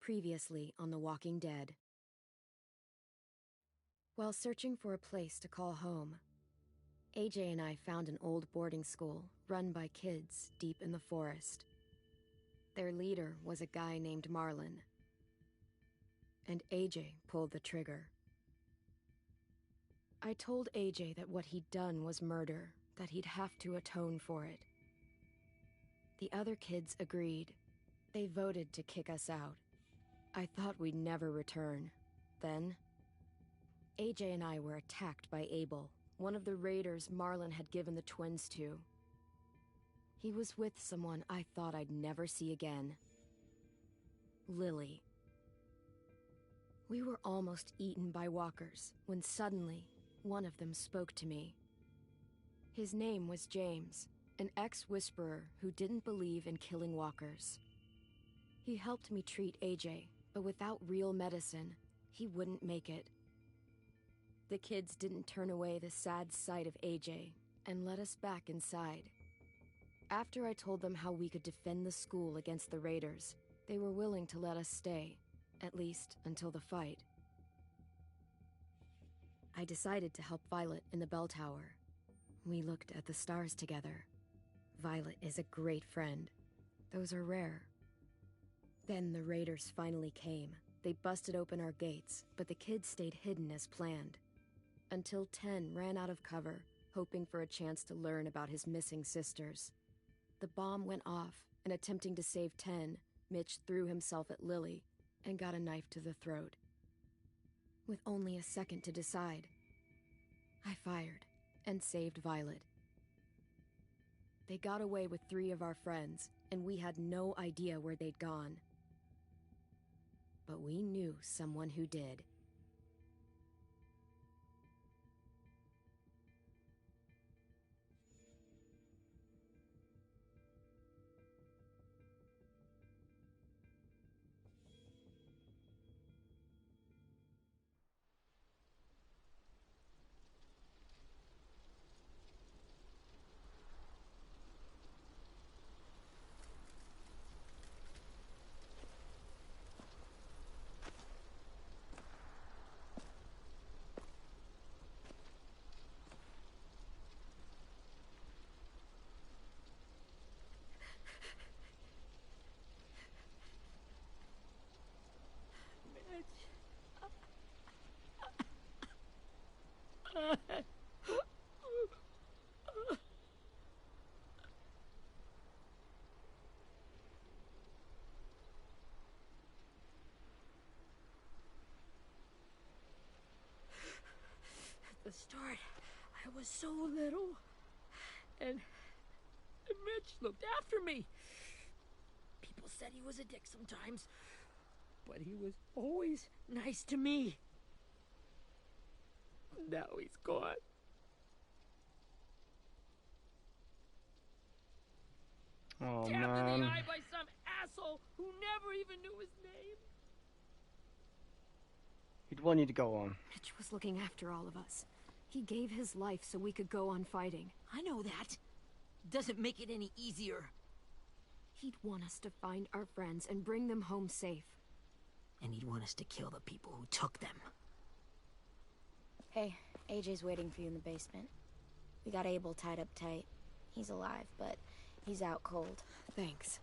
Previously on The Walking Dead. While searching for a place to call home, AJ and I found an old boarding school run by kids deep in the forest. Their leader was a guy named Marlon, and AJ pulled the trigger. I told AJ that what he'd done was murder, that he'd have to atone for it. The other kids agreed. They voted to kick us out. I thought we'd never return. Then, AJ and I were attacked by Abel, one of the raiders Marlon had given the twins to. He was with someone I thought I'd never see again. Lily. We were almost eaten by walkers when suddenly one of them spoke to me. His name was James, an ex-whisperer who didn't believe in killing walkers. He helped me treat AJ, but without real medicine, he wouldn't make it. The kids didn't turn away the sad sight of AJ and let us back inside. After I told them how we could defend the school against the raiders, they were willing to let us stay, at least until the fight. I decided to help Violet in the bell tower. We looked at the stars together. Violet is a great friend. Those are rare. Then the raiders finally came. They busted open our gates, but the kids stayed hidden as planned. Until Ten ran out of cover, hoping for a chance to learn about his missing sisters. The bomb went off, and attempting to save Ten, Mitch threw himself at Lily and got a knife to the throat. With only a second to decide, I fired and saved Violet. They got away with 3 of our friends, and we had no idea where they'd gone. But we knew someone who did. At the start, I was so little, and Mitch looked after me. People said he was a dick sometimes, but he was always nice to me. Now he's gone. Oh, Stabbed in the man. eye by some asshole who never even knew his name. He'd want you to go on. Mitch was looking after all of us. He gave his life so we could go on fighting. I know that. Doesn't make it any easier. He'd want us to find our friends and bring them home safe. And he'd want us to kill the people who took them. Hey, AJ's waiting for you in the basement. We got Abel tied up tight. He's alive, but he's out cold. Thanks.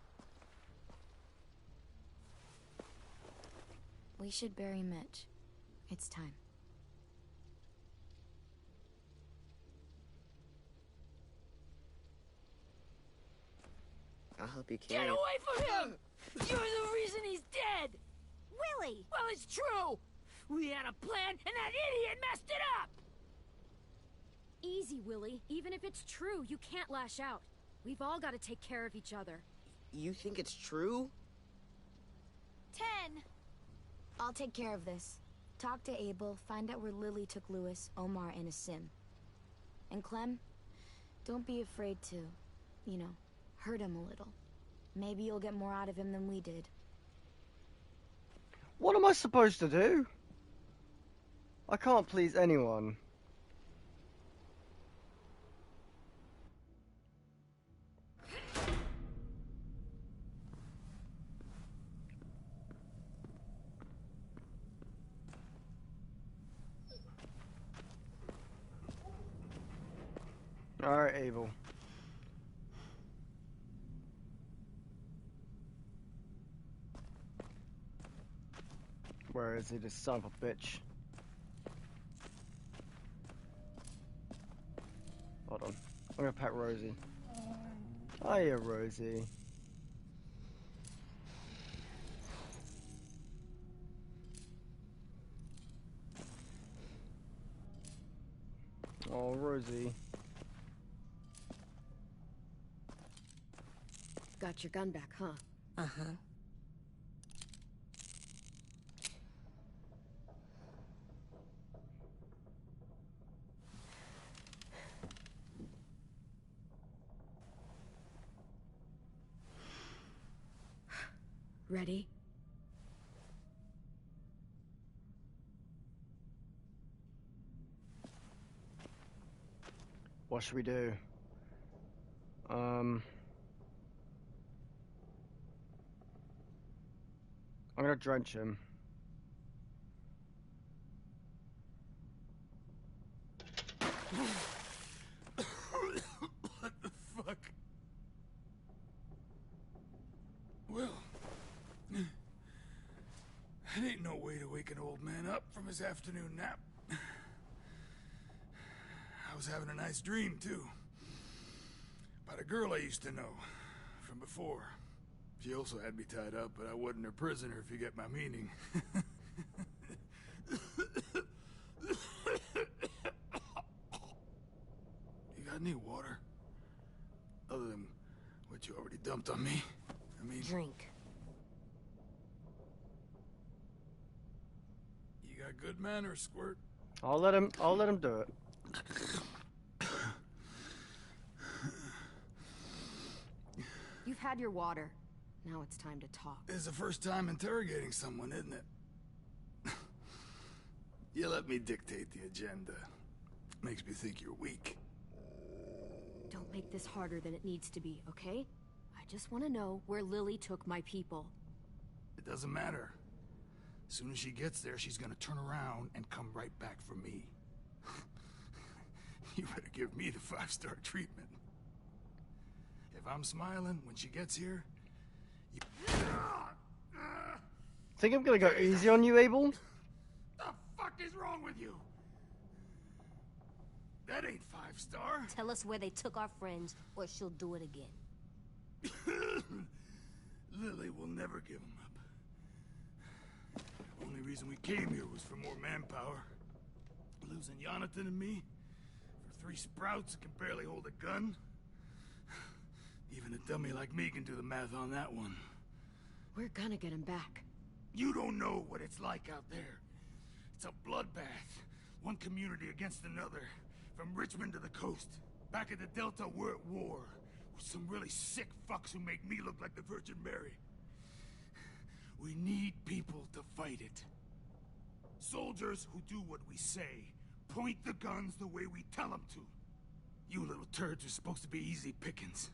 We should bury Mitch. It's time. I'll help you carry Get it. away from him! You're the reason he's dead! Willie! Well, it's true! We had a plan, and that idiot messed it up! Easy, Willie. Even if it's true, you can't lash out. We've all got to take care of each other. You think it's true? 10! I'll take care of this. Talk to Abel, find out where Lily took Lewis, Omar, and Asim. And Clem, don't be afraid to, hurt him a little. Maybe you'll get more out of him than we did. What am I supposed to do? I can't please anyone. Alright, Abel. Where is he, this son of a bitch? Hold on. I'm gonna pet Rosie. Hiya, Rosie. Oh, Rosie. Got your gun back, huh? Uh-huh. Ready? What should we do? I'm gonna drench him. What the fuck? Well, that ain't no way to wake an old man up from his afternoon nap. I was having a nice dream, too. About a girl I used to know from before. She also had me tied up, but I wasn't her prisoner, if you get my meaning. You got any water? Other than what you already dumped on me? I mean... Drink. You got good manners, Squirt. I'll let him do it. You've had your water. Now it's time to talk. It's the first time interrogating someone, isn't it? You let me dictate the agenda. Makes me think you're weak. Don't make this harder than it needs to be, okay? I just want to know where Lily took my people. It doesn't matter. As soon as she gets there, she's gonna turn around and come right back for me. You better give me the 5-star treatment. If I'm smiling when she gets here, you... Think I'm gonna go easy on you, Abel? The fuck is wrong with you? That ain't 5-star. Tell us where they took our friends, or she'll do it again. Lily will never give them up. Only reason we came here was for more manpower. Losing Jonathan and me for 3 sprouts that can barely hold a gun. Even a dummy like me can do the math on that one. We're gonna get him back. You don't know what it's like out there. It's a bloodbath. One community against another. From Richmond to the coast. Back at the Delta, we're at war. With some really sick fucks who make me look like the Virgin Mary. We need people to fight it. Soldiers who do what we say. Point the guns the way we tell them to. You little turds are supposed to be easy pickings.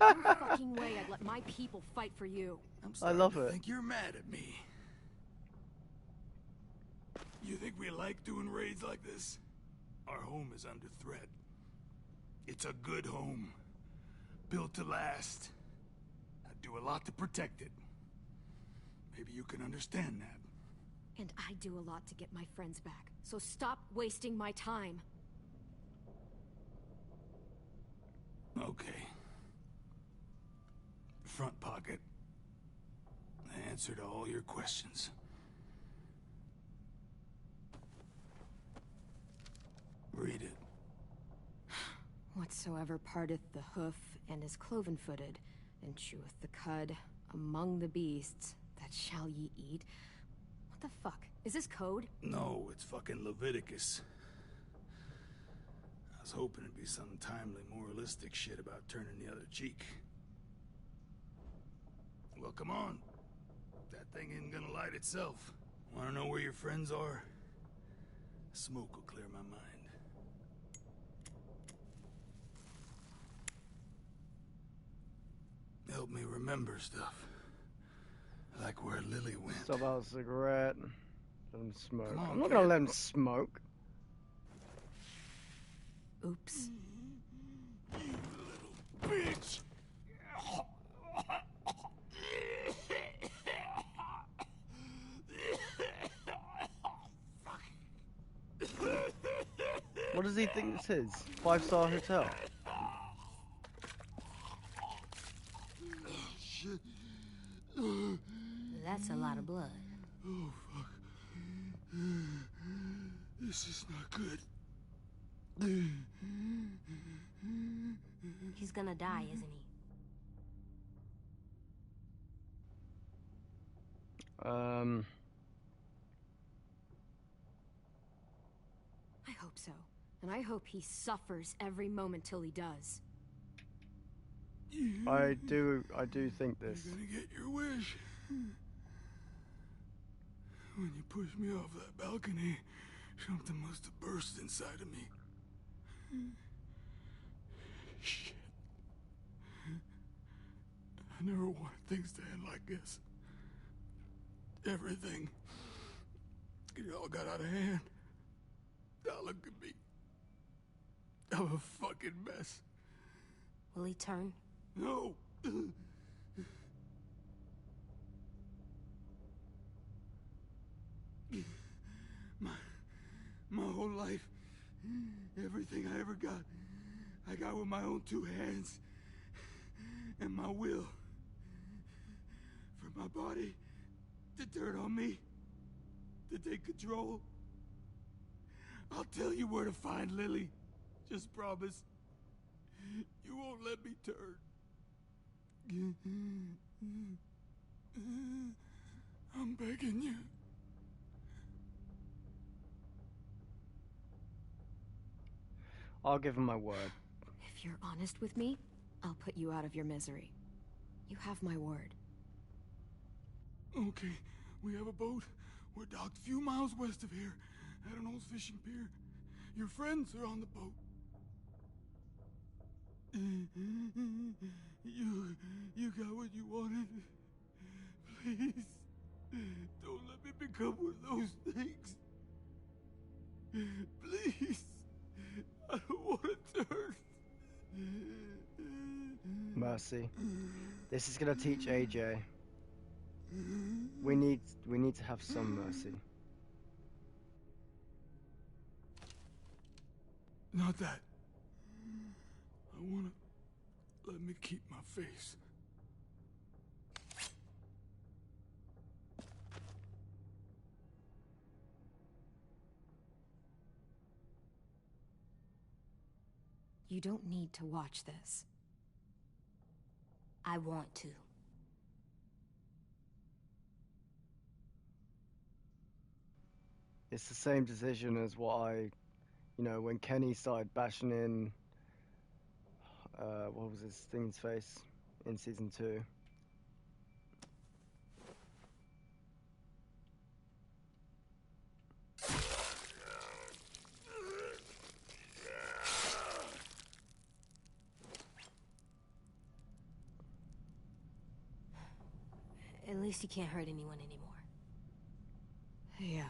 No fucking way I'd let my people fight for you. I'm starting love to it. think you're mad at me. You think we like doing raids like this? Our home is under threat. It's a good home. Built to last. I do a lot to protect it. Maybe you can understand that. And I do a lot to get my friends back. So stop wasting my time. Okay. Front pocket. The answer to all your questions. Read it. Whatsoever parteth the hoof and is cloven-footed, and cheweth the cud among the beasts, that shall ye eat. What the fuck? Is this code? No, it's fucking Leviticus. I was hoping it'd be some timely, moralistic shit about turning the other cheek. Well, come on. That thing ain't gonna light itself. Wanna know where your friends are? Smoke will clear my mind. Help me remember stuff. Like where Lily went. Stop out a cigarette. Let him smoke. Come on, I'm not gonna kid. let him smoke. Oops. You little bitch! What does he think this is? 5-star hotel? Shit. That's a lot of blood. Oh, fuck. This is not good. He's gonna die, isn't he? I hope so. And I hope he suffers every moment till he does. I do think this. You're gonna get your wish. When you pushed me off that balcony, something must have burst inside of me. Shit. I never wanted things to end like this. Everything. It all got out of hand. Now look at me. I'm a fucking mess. Will he turn? No. My whole life, everything I ever got, I got with my own two hands and my will. For my body to turn on me, to take control. I'll tell you where to find Lily. Just promise. You won't let me turn. I'm begging you. I'll give him my word. If you're honest with me, I'll put you out of your misery. You have my word. Okay, we have a boat. We're docked a few miles west of here, at an old fishing pier. Your friends are on the boat. You got what you wanted. Please, don't let me become one of those things. Please, I don't want to turn. Mercy. This is gonna teach AJ. We need to have some mercy. Not that. I wanna let me keep my face. You don't need to watch this. I want to. It's the same decision as what when Kenny started bashing in, what was his thing's face in season 2. At least he can't hurt anyone anymore. Yeah.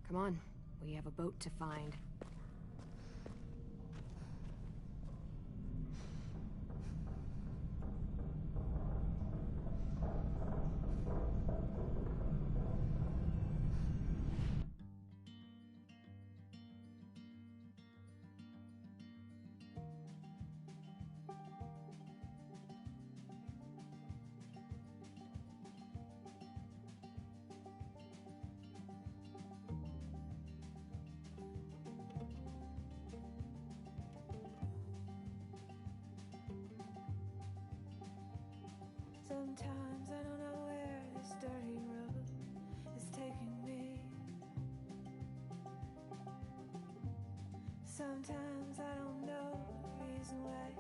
Come on, we have a boat to find. Sometimes I don't know where this dirty road is taking me. Sometimes I don't know the reason why.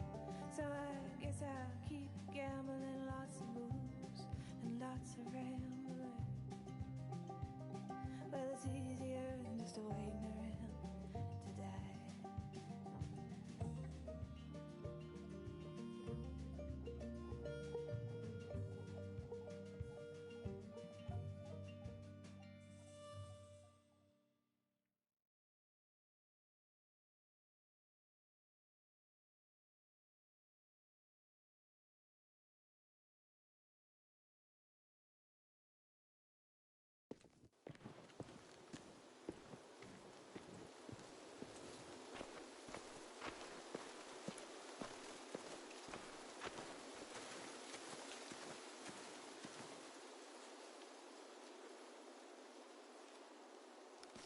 So I guess I'll keep gambling, lots of moves and lots of rambling. Well, it's easier than just waiting around to die.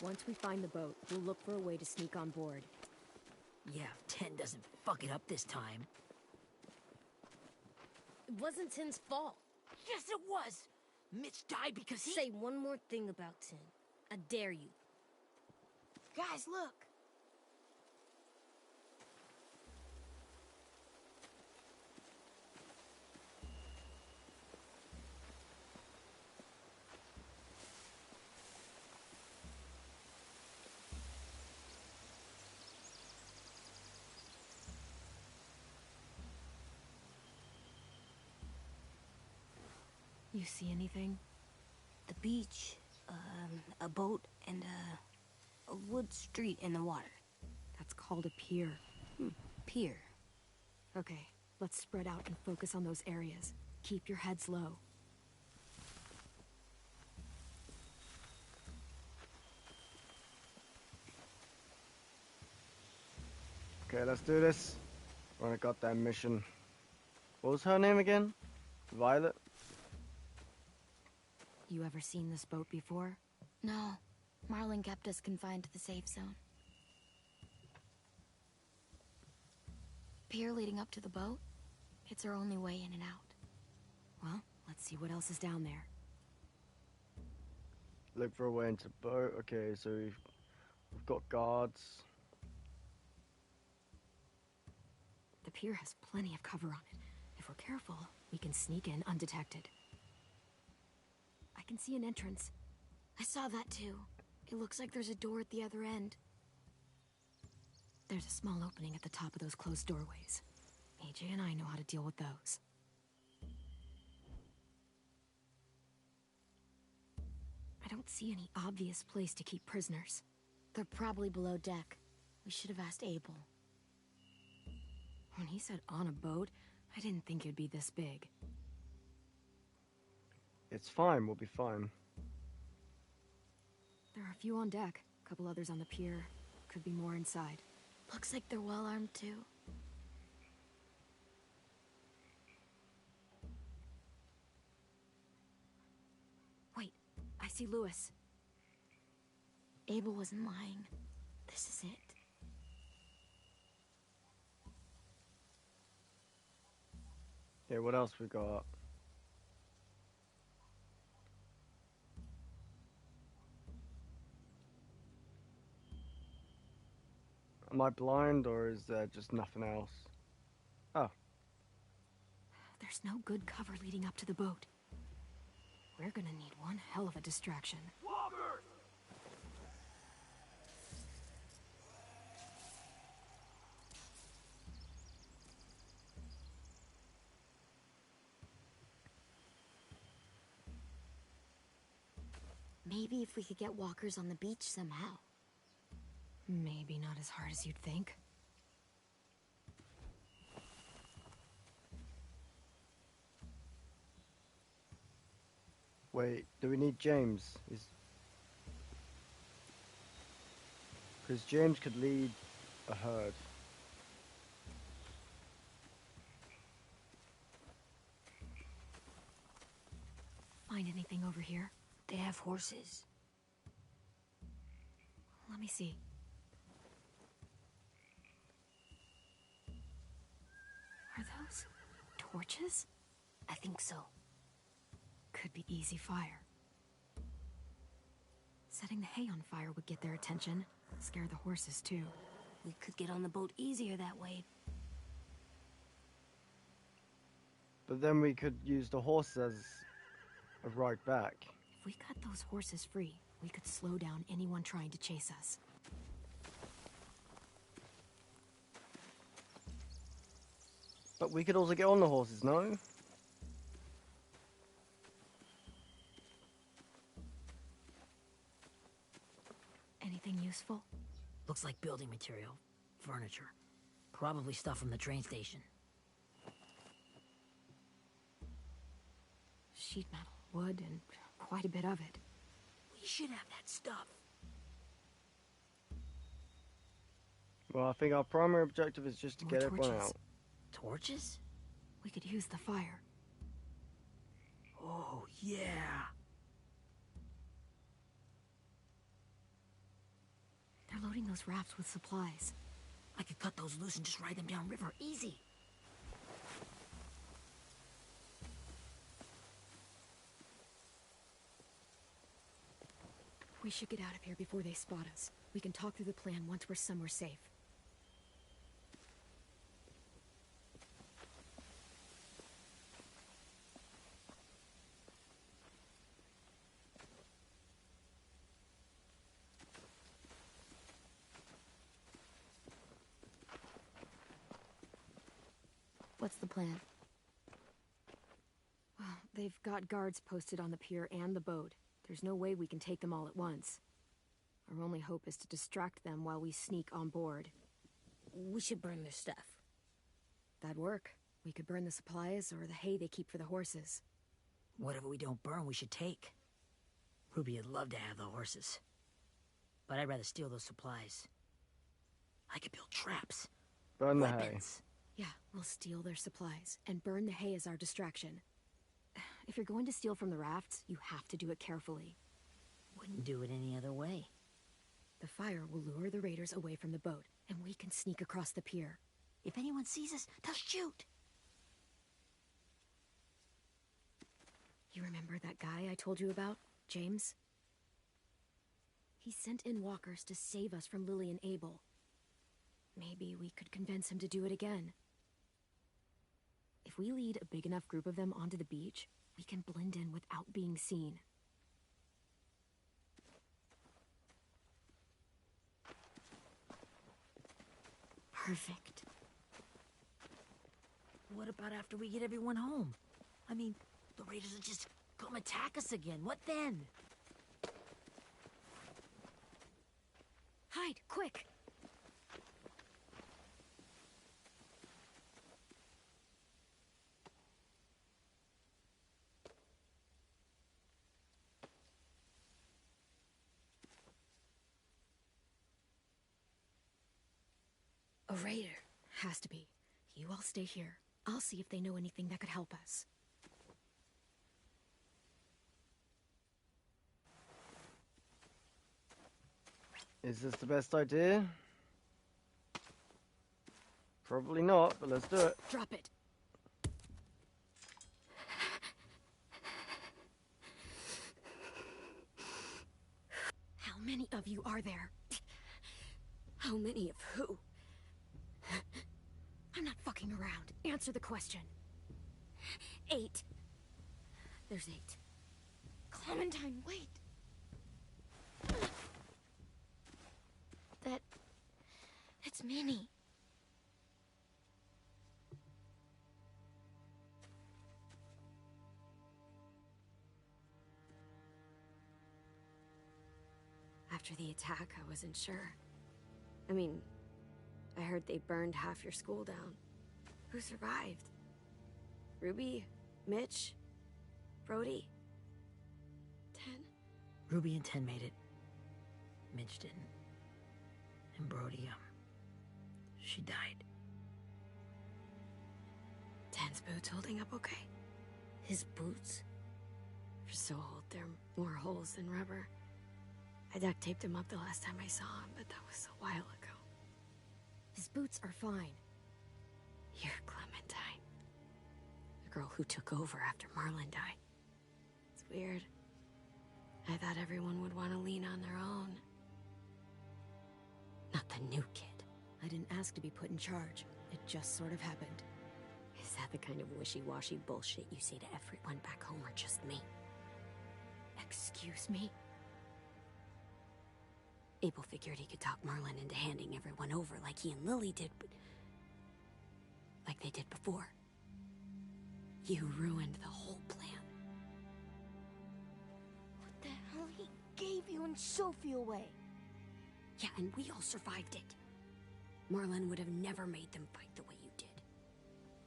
Once we find the boat, we'll look for a way to sneak on board. Yeah, if Ten doesn't fuck it up this time. It wasn't Tin's fault. Yes, it was! Mitch died because he— Say one more thing about Tin. I dare you. Guys, look! You see anything? The beach, a boat, and a wood street in the water. That's called a pier. Pier. Okay, let's spread out and focus on those areas. Keep your heads low. Okay, let's do this. We're on a goddamn mission. What was her name again? Violet? You ever seen this boat before? No. Marlin kept us confined to the safe zone. Pier leading up to the boat? It's our only way in and out. Well, let's see what else is down there. Look for a way into the boat. Okay, so we've got guards. The pier has plenty of cover on it. If we're careful, we can sneak in undetected. I can see an entrance. I saw that too. It looks like there's a door at the other end. There's a small opening at the top of those closed doorways. AJ and I know how to deal with those. I don't see any obvious place to keep prisoners. They're probably below deck. We should have asked Abel. When he said on a boat, I didn't think it'd be this big. It's fine, we'll be fine. There are a few on deck, a couple others on the pier. Could be more inside. Looks like they're well armed too. Wait, I see Lewis. Abel wasn't lying. This is it. Yeah, what else we got? Am I blind, or is there just nothing else? Oh. There's no good cover leading up to the boat. We're gonna need one hell of a distraction. Walker! Maybe if we could get walkers on the beach somehow. Maybe not as hard as you'd think. Wait, do we need James? Because James could lead a herd. Find anything over here? They have horses. Let me see. Are those torches? I think so. Could be easy fire. Setting the hay on fire would get their attention. Scare the horses too. We could get on the boat easier that way. But then we could use the horse as a ride back. If we cut those horses free, we could slow down anyone trying to chase us. But we could also get on the horses, no? Anything useful? Looks like building material. Furniture. Probably stuff from the train station. Sheet metal, wood, and quite a bit of it. We should have that stuff. Well, I think our primary objective is just to More get everyone torches. out. Torches? We could use the fire. Oh, yeah. loading those rafts with supplies. I could cut those loose and just ride them downriver, easy. We should get out of here before they spot us. We can talk through the plan once we're somewhere safe. What's the plan? Well, they've got guards posted on the pier and the boat. There's no way we can take them all at once. Our only hope is to distract them while we sneak on board. We should burn their stuff. That'd work. We could burn the supplies or the hay they keep for the horses. Whatever we don't burn, we should take. Ruby would love to have the horses. But I'd rather steal those supplies. I could build traps. Burn the hay. Weapons. Yeah, we'll steal their supplies and burn the hay as our distraction. If you're going to steal from the rafts, you have to do it carefully. Wouldn't do it any other way. The fire will lure the raiders away from the boat, and we can sneak across the pier. If anyone sees us, they'll shoot. You remember that guy I told you about, James? He sent in walkers to save us from Lily and Abel. Maybe we could convince him to do it again. If we lead a big enough group of them onto the beach, we can blend in without being seen. Perfect. What about after we get everyone home? I mean, the raiders will just come attack us again. What then? Hide, quick! A raider. Has to be. You all stay here. I'll see if they know anything that could help us. Is this the best idea? Probably not, but let's do it. Drop it. How many of you are there? How many of who? I'm not fucking around. Answer the question. 8. There's 8. Clementine, wait. It's Minnie. After the attack, I wasn't sure. I mean, I heard they burned half your school down. Who survived? Ruby? Mitch? Brody? 10? Ruby and 10 made it. Mitch didn't. And Brody, she died. 10's boots holding up okay? His boots? They're so old, they're more holes than rubber. I duct taped him up the last time I saw him, but that was a while ago. His boots are fine. You're Clementine. The girl who took over after Marlon died. It's weird. I thought everyone would want to lean on their own. Not the new kid. I didn't ask to be put in charge. It just sort of happened. Is that the kind of wishy-washy bullshit you say to everyone back home or just me? Excuse me? Abel figured he could talk Marlon into handing everyone over like he and Lily did, but... like they did before. You ruined the whole plan. What the hell? He gave you and Sophie away. Yeah, and we all survived it. Marlon would have never made them fight the way you did.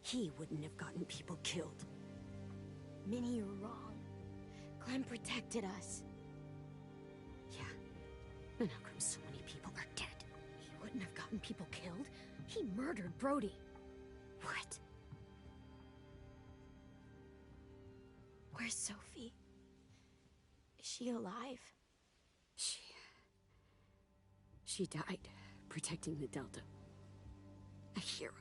He wouldn't have gotten people killed. Minnie, you're wrong. Clem protected us. Yeah. And how come so many people are dead? He wouldn't have gotten people killed. He murdered Brody. What? Where's Sophie? Is she alive? She died protecting the Delta. A hero.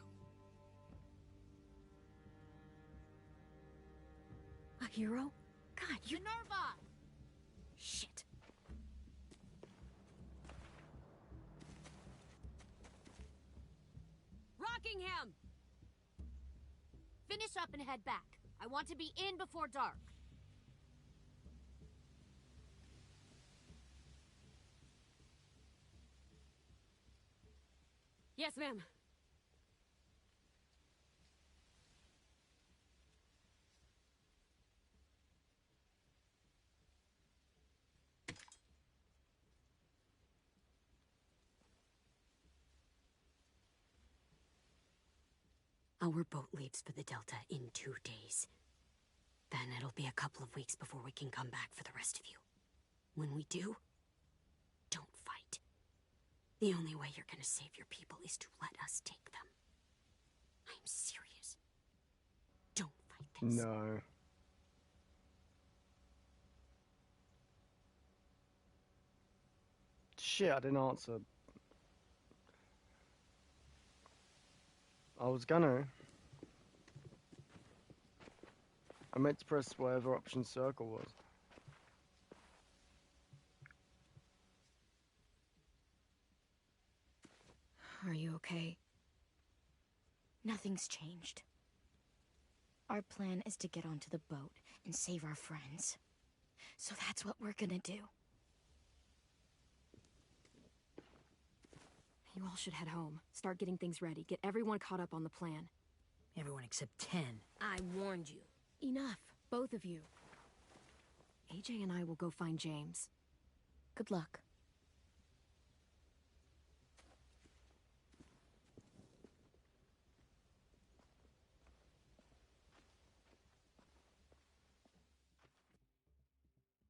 A hero? God, you... Minerva! Shit. Rockingham! Finish up and head back. I want to be in before dark. Yes, ma'am. Our boat leaves for the Delta in 2 days. Then it'll be a couple of weeks before we can come back for the rest of you. When we do, don't fight. The only way you're gonna save your people is to let us take them. I'm serious. Don't fight this. No. Shit, I didn't answer. I was gonna. I meant to press whatever option circle was. Are you okay? Nothing's changed. Our plan is to get onto the boat and save our friends. So that's what we're gonna do. You all should head home. Start getting things ready. Get everyone caught up on the plan. Everyone except 10. I warned you. Enough, both of you. AJ and I will go find James. Good luck.